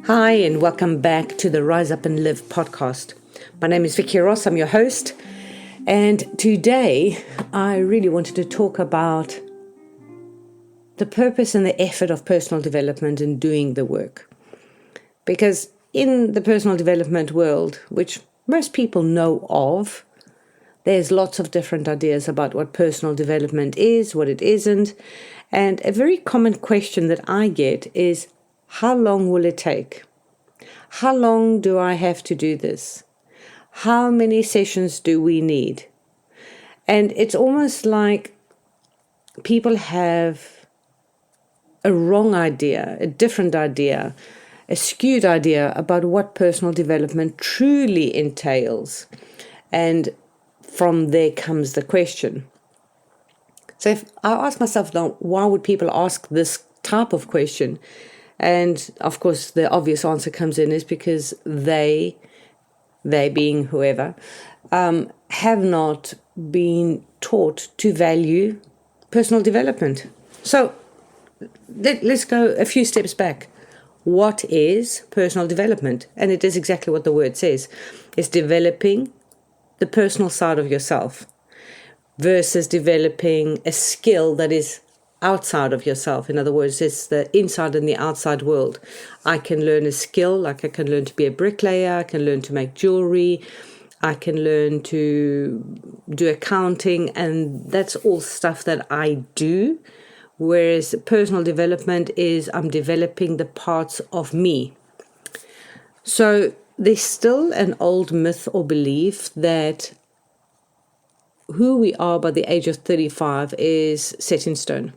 Hi, and welcome back to the Rise Up and Live podcast. My name is Vicky. I'm your host, and today I really wanted to talk about the purpose and the effort of personal development and doing the work. Because in the personal development world, which most people know of, there's lots of different ideas about what personal development is, what it isn't, and a very common question that I get is, how long will it take? How long do I have to do this? How many sessions do we need? And it's almost like people have a wrong idea, a different idea, a skewed idea about what personal development truly entails. And from there comes the question. So if I ask myself now, why would people ask this type of question? And of course, the obvious answer comes in is because they being whoever, have not been taught to value personal development. So let's go a few steps back. What is personal development? And it is exactly what the word says. It's developing the personal side of yourself versus developing a skill that is outside of yourself. In other words, it's the inside and the outside world. I can learn a skill, like I can learn to be a bricklayer, I can learn to make jewelry, I can learn to do accounting, and that's all stuff that I do. Whereas personal development is I'm developing the parts of me. So there's still an old myth or belief that who we are by the age of 35 is set in stone.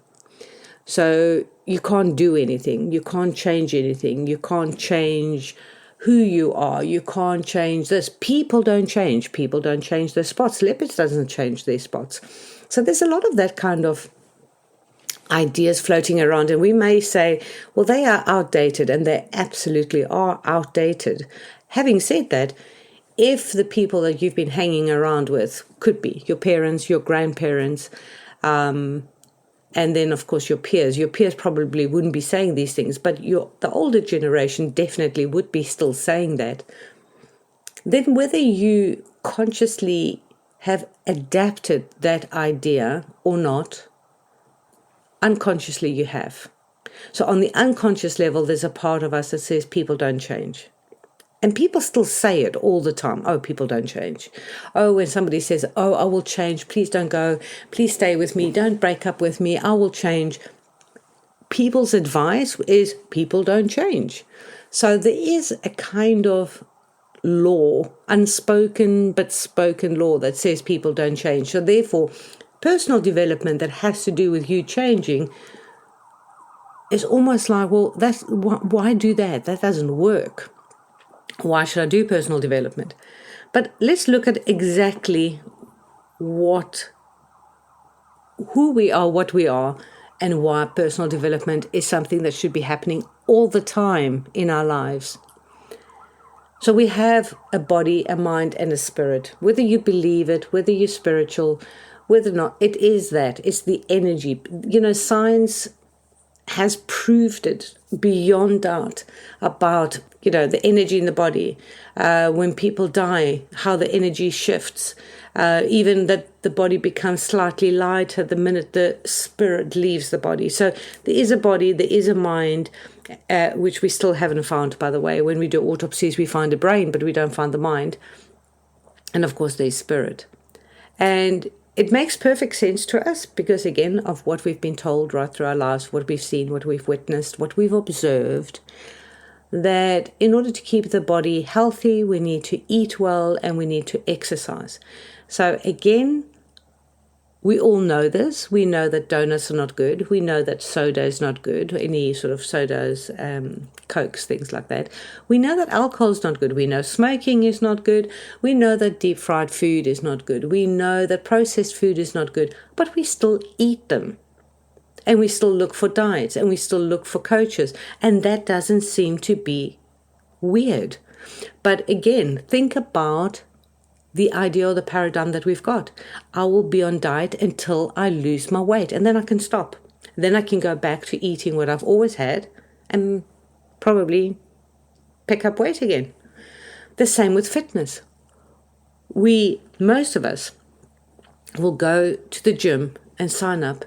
So you can't do anything. You can't change anything. You can't change who you are. You can't change this. People don't change. People don't change their spots. Leopards doesn't change their spots. So there's a lot of that kind of ideas floating around. And we may say, well, they are outdated, and they absolutely are outdated. Having said that, if the people that you've been hanging around with could be your parents, your grandparents, and then, of course, your peers probably wouldn't be saying these things, but the older generation definitely would be still saying that. Then whether you consciously have adapted that idea or not, unconsciously you have. So on the unconscious level, there's a part of us that says people don't change. And people still say it all the time. Oh, people don't change. Oh, when somebody says, oh, I will change. Please don't go. Please stay with me. Don't break up with me. I will change. People's advice is people don't change. So there is a kind of law, unspoken but spoken law that says people don't change. So therefore, personal development that has to do with you changing is almost like, well, why do that? That doesn't work. Why should I do personal development? But let's look at exactly who we are, what we are, and why personal development is something that should be happening all the time in our lives. So we have a body, a mind, and a spirit. Whether you believe it, whether you're spiritual, whether or not, it is that. It's the energy. Science has proved it beyond doubt about, the energy in the body. When people die, how the energy shifts. Even that the body becomes slightly lighter the minute the spirit leaves the body. So there is a body, there is a mind, which we still haven't found, by the way. When we do autopsies, we find a brain, but we don't find the mind. And of course, there's spirit. And it makes perfect sense to us because, again, of what we've been told right through our lives, what we've seen, what we've witnessed, what we've observed, that in order to keep the body healthy, we need to eat well and we need to exercise. So again, we all know this. We know that donuts are not good. We know that soda is not good, any sort of sodas, Cokes, things like that. We know that alcohol is not good. We know smoking is not good. We know that deep fried food is not good. We know that processed food is not good, but we still eat them. And we still look for diets and we still look for coaches. And that doesn't seem to be weird. But again, think about the idea or the paradigm that we've got. I will be on diet until I lose my weight, and then I can stop. Then I can go back to eating what I've always had and probably pick up weight again. The same with fitness. Most of us will go to the gym and sign up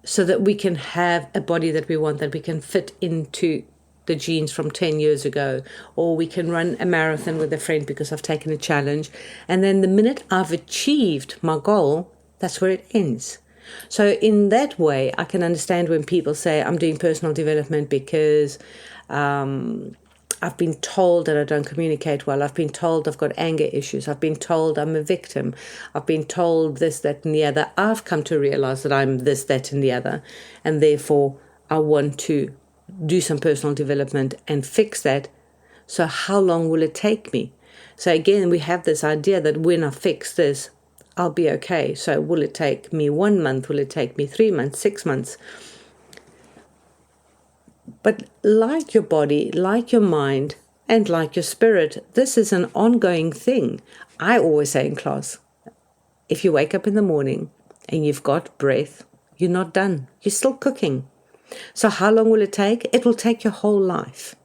so that we can have a body that we want, that we can fit into the jeans from 10 years ago, or we can run a marathon with a friend because I've taken a challenge. And then the minute I've achieved my goal, that's where it ends. So in that way, I can understand when people say I'm doing personal development because I've been told that I don't communicate well. I've been told I've got anger issues. I've been told I'm a victim. I've been told this, that, and the other. I've come to realize that I'm this, that, and the other. And therefore, I want to do some personal development and fix that. So how long will it take me? So again, we have this idea that when I fix this, I'll be okay. So will it take me 1 month? Will it take me 3 months, 6 months? But like your body, like your mind, and like your spirit, this is an ongoing thing. I always say in class, if you wake up in the morning and you've got breath, you're not done. You're still cooking. So how long will it take? It will take your whole life.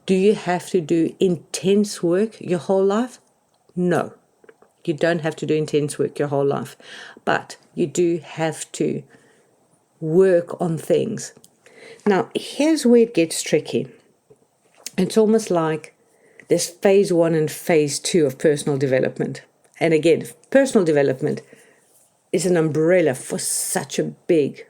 Do you have to do intense work your whole life? No. You don't have to do intense work your whole life. But you do have to work on things. Now, here's where it gets tricky. It's almost like there's phase 1 and phase 2 of personal development. And again, personal development is an umbrella for such a big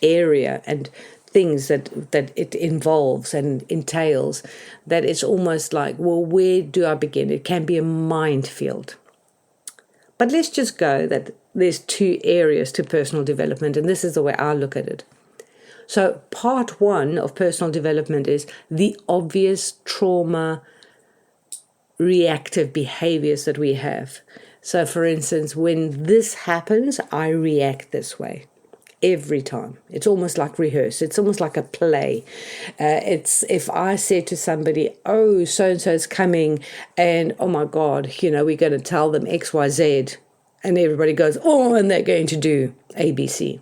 area and things that it involves and entails, that it's almost like, well, where do I begin? It can be a minefield. But let's just go that there's 2 areas to personal development, and this is the way I look at it. So part 1 of personal development is the obvious trauma reactive behaviors that we have. So for instance, when this happens, I react this way. Every time. It's almost like rehearse. It's almost like a play. It's if I say to somebody, oh, so-and-so is coming, and oh my God, we're going to tell them X, Y, Z, and everybody goes, oh, and they're going to do A, B, C.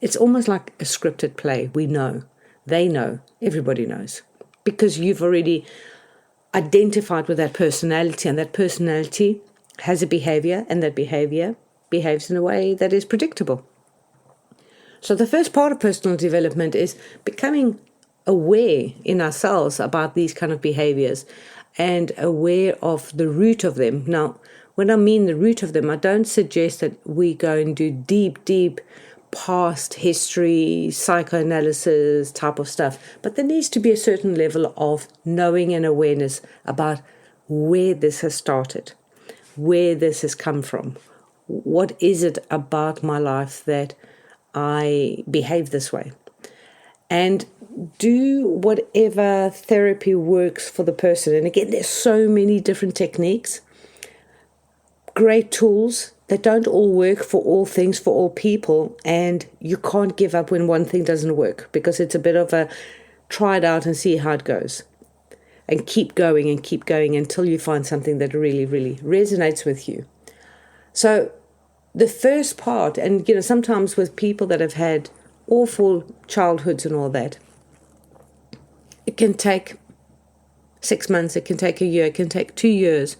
It's almost like a scripted play. We know. They know. Everybody knows. Because you've already identified with that personality, and that personality has a behavior, and that behavior behaves in a way that is predictable. So the first part of personal development is becoming aware in ourselves about these kind of behaviors and aware of the root of them. Now, when I mean the root of them, I don't suggest that we go and do deep past history, psychoanalysis type of stuff. But there needs to be a certain level of knowing and awareness about where this has started, where this has come from. What is it about my life that I behave this way? And do whatever therapy works for the person. And again, there's so many different techniques, great tools that don't all work for all things, for all people. And you can't give up when one thing doesn't work, because it's a bit of a try it out and see how it goes. And keep going until you find something that really, really resonates with you. So the first part, and sometimes with people that have had awful childhoods and all that, it can take 6 months, it can take a year, it can take 2 years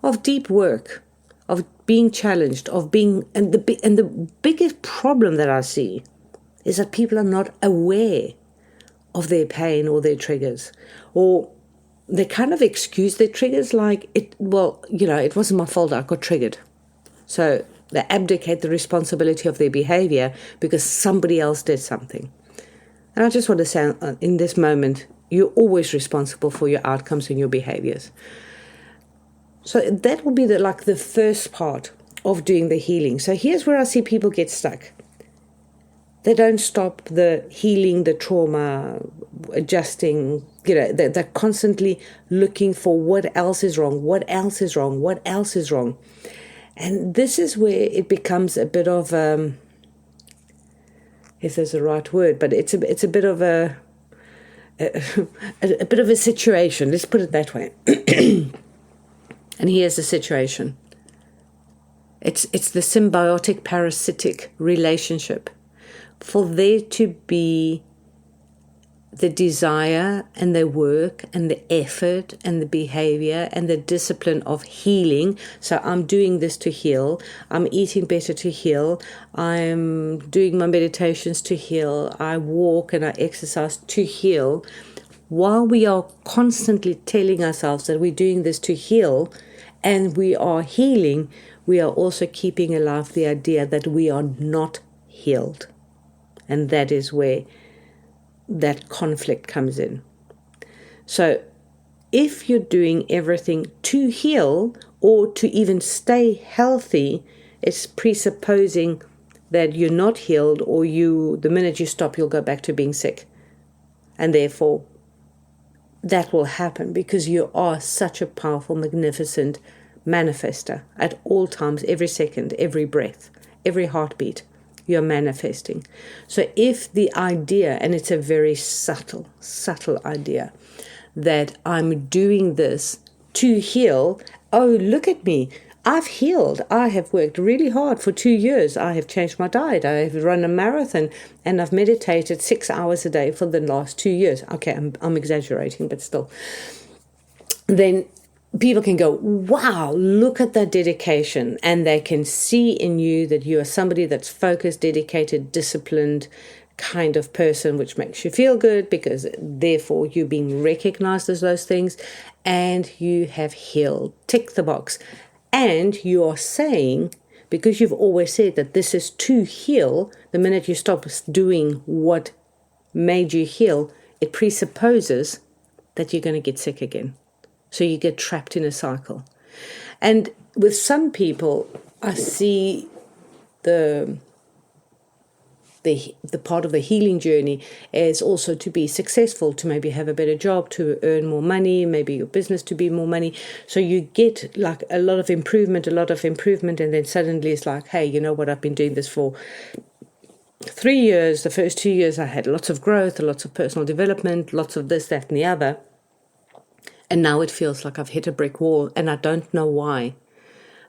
of deep work, of being challenged, and the biggest problem that I see is that people are not aware of their pain or their triggers, or they kind of excuse their triggers like, it wasn't my fault, I got triggered. So they abdicate the responsibility of their behavior because somebody else did something. And I just want to say, in this moment, you're always responsible for your outcomes and your behaviors. So that will be the first part of doing the healing. So here's where I see people get stuck. They don't stop the healing, the trauma, adjusting. They're constantly looking for what else is wrong, what else is wrong, what else is wrong. And this is where it becomes a bit of, if there's a right word, but it's a bit of a bit of a situation. Let's put it that way. And here's the situation. It's the symbiotic parasitic relationship. For there to be the desire and the work and the effort and the behavior and the discipline of healing. So I'm doing this to heal. I'm eating better to heal. I'm doing my meditations to heal. I walk and I exercise to heal. While we are constantly telling ourselves that we're doing this to heal and we are healing, we are also keeping alive the idea that we are not healed. And that is where that conflict comes in. So if you're doing everything to heal or to even stay healthy, it's presupposing that you're not healed, or the minute you stop, you'll go back to being sick. And therefore, that will happen because you are such a powerful, magnificent manifester at all times, every second, every breath, every heartbeat. You're manifesting. So if the idea, and it's a very subtle idea, that I'm doing this to heal, oh, look at me, I've healed. I have worked really hard for 2 years. I have changed my diet. I have run a marathon and I've meditated 6 hours a day for the last 2 years. Okay, I'm exaggerating, but still. Then people can go, wow, look at that dedication. And they can see in you that you are somebody that's focused, dedicated, disciplined kind of person, which makes you feel good because therefore you're being recognized as those things and you have healed. Tick the box. And you are saying, because you've always said that this is to heal, the minute you stop doing what made you heal, it presupposes that you're going to get sick again. So you get trapped in a cycle. And with some people, I see the part of the healing journey is also to be successful, to maybe have a better job, to earn more money, maybe your business to be more money. So you get like a lot of improvement, and then suddenly it's like, hey, you know what, I've been doing this for 3 years. The first 2 years I had lots of growth, lots of personal development, lots of this, that, and the other. And now it feels like I've hit a brick wall and I don't know why.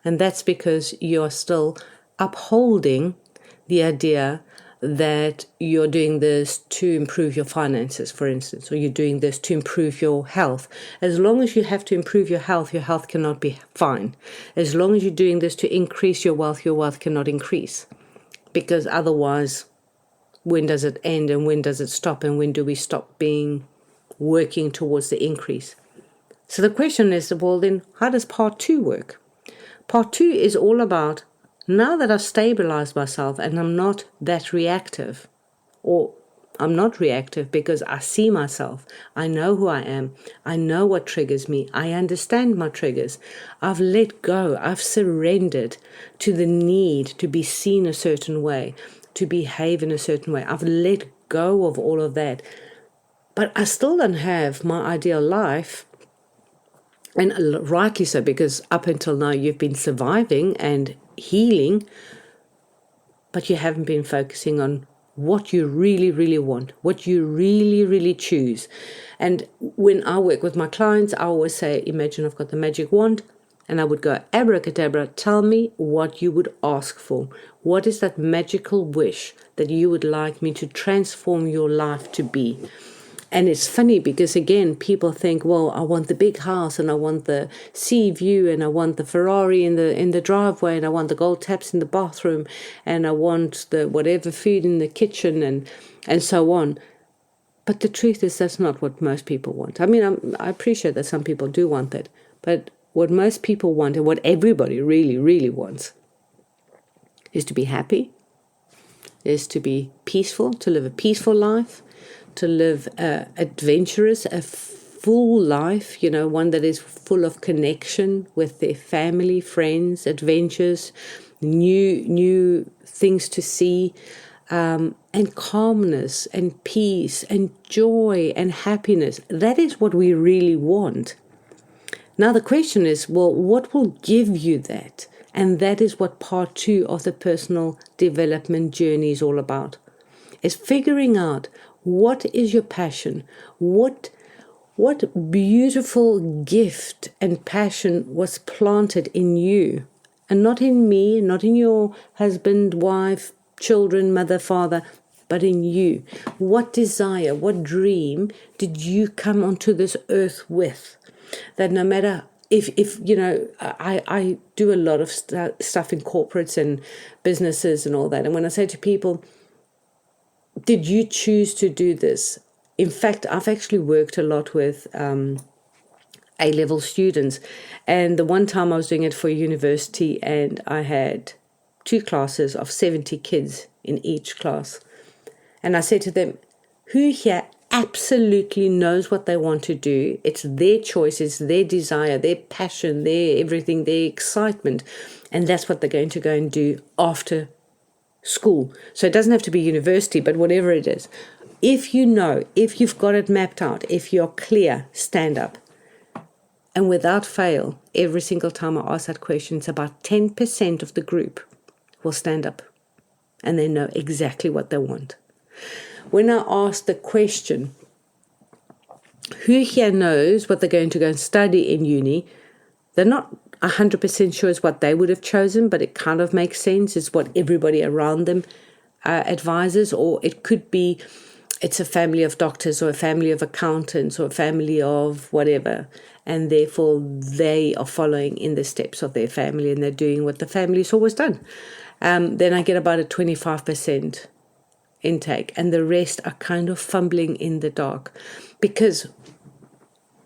And that's because you're still upholding the idea that you're doing this to improve your finances, for instance, or you're doing this to improve your health. As long as you have to improve your health cannot be fine. As long as you're doing this to increase your wealth cannot increase. Because otherwise, when does it end and when does it stop, and when do we stop working towards the increase? So the question is, well, then how does part 2 work? Part 2 is all about, now that I've stabilized myself and I'm not that reactive, or I'm not reactive because I see myself, I know who I am, I know what triggers me, I understand my triggers, I've let go, I've surrendered to the need to be seen a certain way, to behave in a certain way. I've let go of all of that. But I still don't have my ideal life. And rightly so, because up until now you've been surviving and healing, but you haven't been focusing on what you really, really want, what you really, really choose. And when I work with my clients, I always say, imagine I've got the magic wand, and I would go, abracadabra, tell me what you would ask for. What is that magical wish that you would like me to transform your life to be? And it's funny because, again, people think, well, I want the big house and I want the sea view and I want the Ferrari in the driveway and I want the gold taps in the bathroom and I want the whatever food in the kitchen and so on. But the truth is that's not what most people want. I mean, I appreciate that some people do want that. But what most people want and what everybody really, really wants is to be happy, is to be peaceful, to live a peaceful life, to live adventurous, a full life, one that is full of connection with their family, friends, adventures, new things to see, and calmness and peace and joy and happiness. That is what we really want. Now the question is, well, what will give you that? And that is what part 2 of the personal development journey is all about. Is figuring out, what is your passion? What beautiful gift and passion was planted in you? And not in me, not in your husband, wife, children, mother, father. but in you. What desire, what dream did you come onto this earth with? That no matter if I do a lot of stuff in corporates and businesses and all that. And when I say to people, did you choose to do this? In fact, I've actually worked a lot with A-level students. And the one time I was doing it for university, and I had 2 classes of 70 kids in each class. And I said to them, who here absolutely knows what they want to do? It's their choice, it's their desire, their passion, their everything, their excitement. And that's what they're going to go and do after school. So it doesn't have to be university, but whatever it is. If you know, if you've got it mapped out, if you're clear, stand up. And without fail, every single time I ask that question, it's about 10% of the group will stand up. And they know exactly what they want. When I ask the question, who here knows what they're going to go and study in uni? They're not 100% sure it's what they would have chosen, but it kind of makes sense. It's what everybody around them advises, or it could be it's a family of doctors or a family of accountants or a family of whatever, and therefore they are following in the steps of their family and they're doing what the family's always done. Then I get about a 25% intake, and the rest are kind of fumbling in the dark, because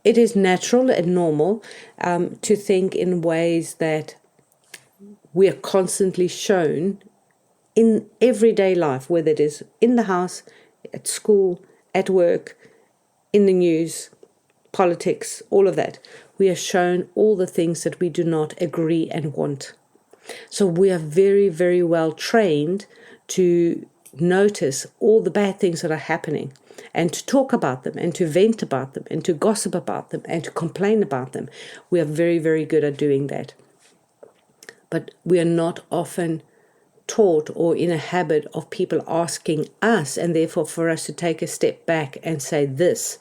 it is natural and normal to think in ways that we are constantly shown in everyday life, whether it is in the house, at school, at work, in the news, politics, all of that. We are shown all the things that we do not agree and want. So we are very, very well trained to notice all the bad things that are happening, and to talk about them, and to vent about them, and to gossip about them, and to complain about them. We are very, very good at doing that. But we are not often taught or in a habit of people asking us, and therefore for us to take a step back and say this,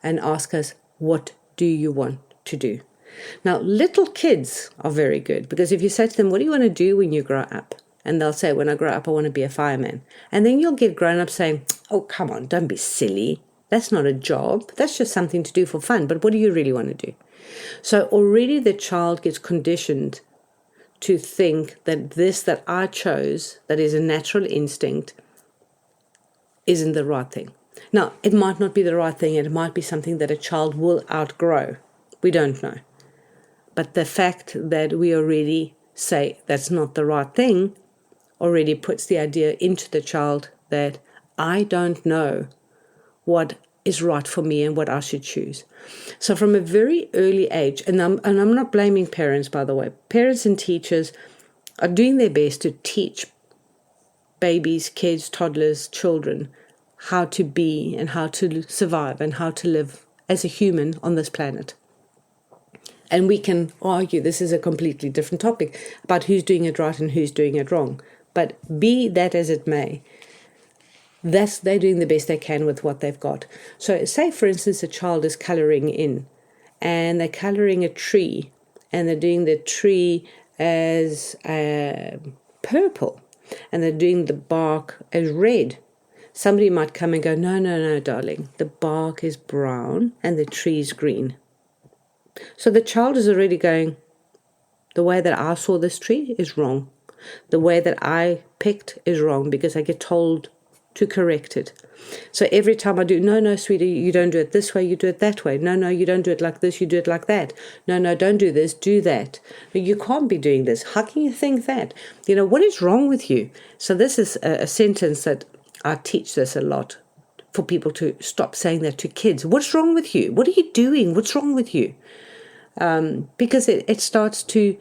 and ask us, what do you want to do? Now, little kids are very good, because if you say to them, what do you want to do when you grow up? And they'll say, when I grow up, I want to be a fireman. And then you'll get grown up saying, oh, come on, don't be silly. That's not a job. That's just something to do for fun. But what do you really want to do? So already the child gets conditioned to think that this that I chose, that is a natural instinct, isn't the right thing. Now, it might not be the right thing. It might be something that a child will outgrow. We don't know. But the fact that we already say that's not the right thing already puts the idea into the child that I don't know what is right for me and what I should choose. So from a very early age, and I'm not blaming parents, by the way. Parents and teachers are doing their best to teach babies, kids, toddlers, children how to be and how to survive and how to live as a human on this planet. And we can argue this is a completely different topic about who's doing it right and who's doing it wrong. But be that as it may, they're doing the best they can with what they've got. So say, for instance, a child is colouring in, and they're colouring a tree, and they're doing the tree as purple, and they're doing the bark as red. Somebody might come and go, no, darling, the bark is brown and the tree is green. So the child is already going, the way that I saw this tree is wrong. The way that I picked is wrong, because I get told to correct it. So every time I do, no, sweetie, you don't do it this way, you do it that way. No, you don't do it like this, you do it like that. No, don't do this, do that. You can't be doing this. How can you think that? What is wrong with you? So this is a sentence that I teach this a lot, for people to stop saying that to kids. What's wrong with you? What are you doing? What's wrong with you? Because it starts to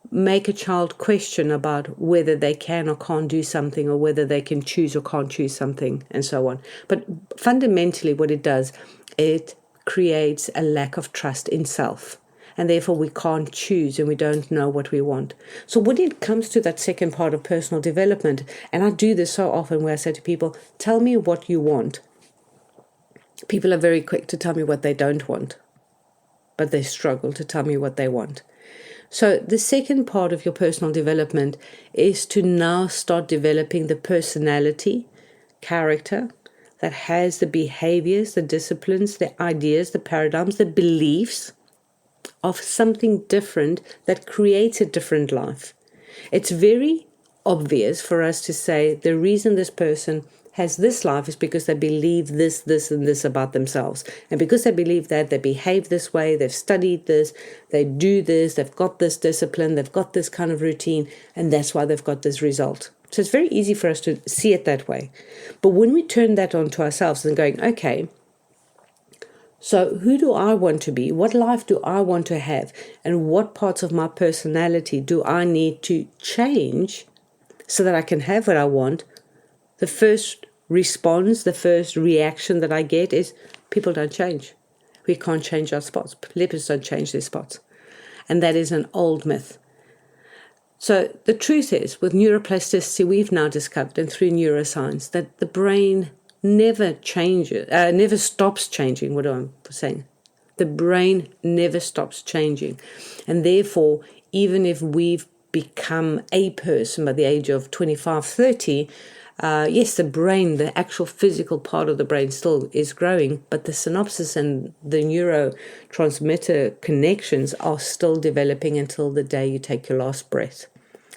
make a child question about whether they can or can't do something, or whether they can choose or can't choose something, and so on. But fundamentally what it does, it creates a lack of trust in self. And therefore we can't choose, and we don't know what we want. So when it comes to that second part of personal development, and I do this so often where I say to people, tell me what you want. People are very quick to tell me what they don't want, but they struggle to tell me what they want. So the second part of your personal development is to now start developing the personality character, that has the behaviors, the disciplines, the ideas, the paradigms, the beliefs of something different that creates a different life. It's very obvious for us to say the reason this person has this life is because they believe this, this, and this about themselves. And because they believe that, they behave this way, they've studied this, they do this, they've got this discipline, they've got this kind of routine, and that's why they've got this result. So it's very easy for us to see it that way. But when we turn that on to ourselves and going, okay, so who do I want to be? What life do I want to have? And what parts of my personality do I need to change so that I can have what I want? The first response, the first reaction that I get is people don't change. We can't change our spots. Leopards don't change their spots. And that is an old myth. So the truth is, with neuroplasticity, we've now discovered, and through neuroscience, that the brain never changes, never stops changing. What am I saying? The brain never stops changing. And therefore, even if we've become a person by the age of 25, 30, yes, the brain, the actual physical part of the brain still is growing, but the synapses and the neurotransmitter connections are still developing until the day you take your last breath.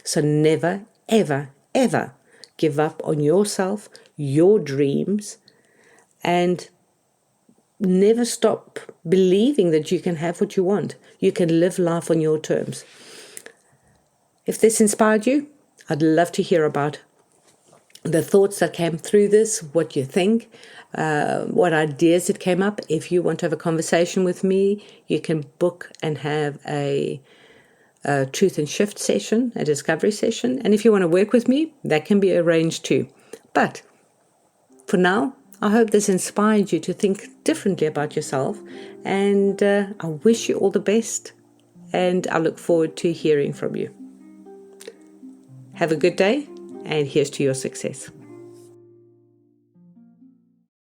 So never, ever, ever give up on yourself, your dreams, and never stop believing that you can have what you want. You can live life on your terms. If this inspired you, I'd love to hear about the thoughts that came through this, what you think, what ideas it came up. If you want to have a conversation with me, you can book and have a truth and shift session, a discovery session. And if you want to work with me, that can be arranged too. But for now, I hope this inspired you to think differently about yourself. And I wish you all the best. And I look forward to hearing from you. Have a good day. And here's to your success.